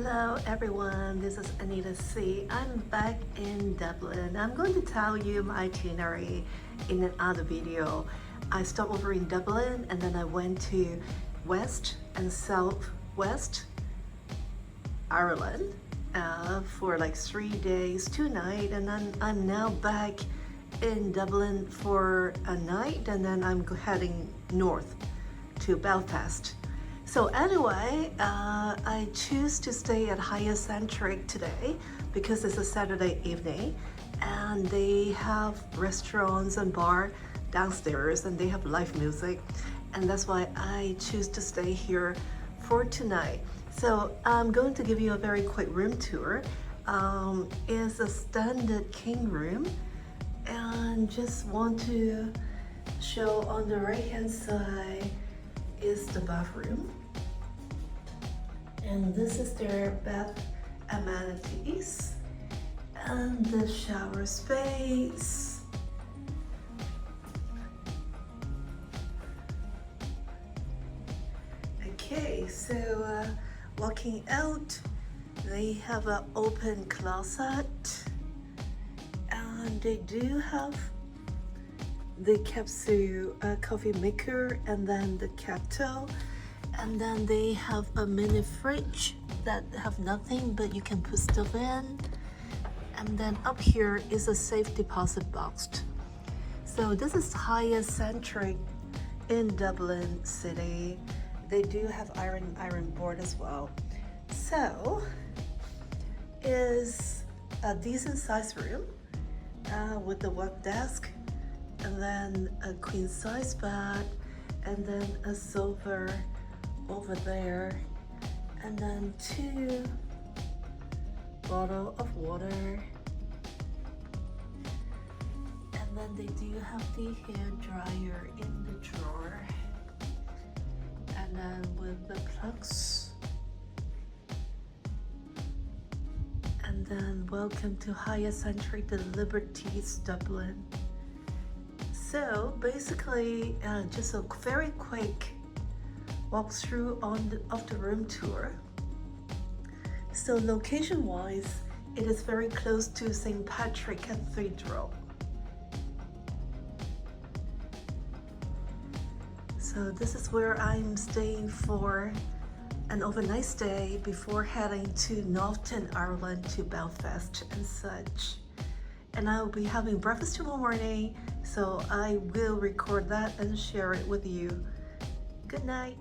Hello everyone, this is Anita C. I'm back in Dublin. I'm going to tell you my itinerary in another video. I stopped over in Dublin and then I went to West and Southwest Ireland for like 3 days, 2 nights, and then I'm now back in Dublin for a night, and then I'm heading north to Belfast. So anyway, I choose to stay at Hyatt Centric today because it's a Saturday evening and they have restaurants and bar downstairs and they have live music, and that's why I choose to stay here for tonight. So I'm going to give you a very quick room tour. It's a standard king room, and just want to show on the right hand side is the bathroom, and this is their bath amenities and the shower space. Okay, so walking out, they have an open closet, and they do have the capsule coffee maker and then the kettle, and then they have a mini fridge that have nothing but you can put stuff in, and then up here is a safe deposit box. So this is Hyatt Centric in Dublin City. They do have iron board as well. So is a decent size room with the work desk, and then a queen size bed, and then a sofa over there, and then 2 bottles of water, and then they do have the hair dryer in the drawer, and then with the plugs, and then welcome to Hyatt Centric, the Liberties, Dublin. So basically, just a very quick walkthrough of the room tour. So location wise, it is very close to St. Patrick Cathedral. So this is where I'm staying for an overnight stay before heading to Northern Ireland, to Belfast and such. And I will be having breakfast tomorrow morning, so I will record that and share it with you. Good night.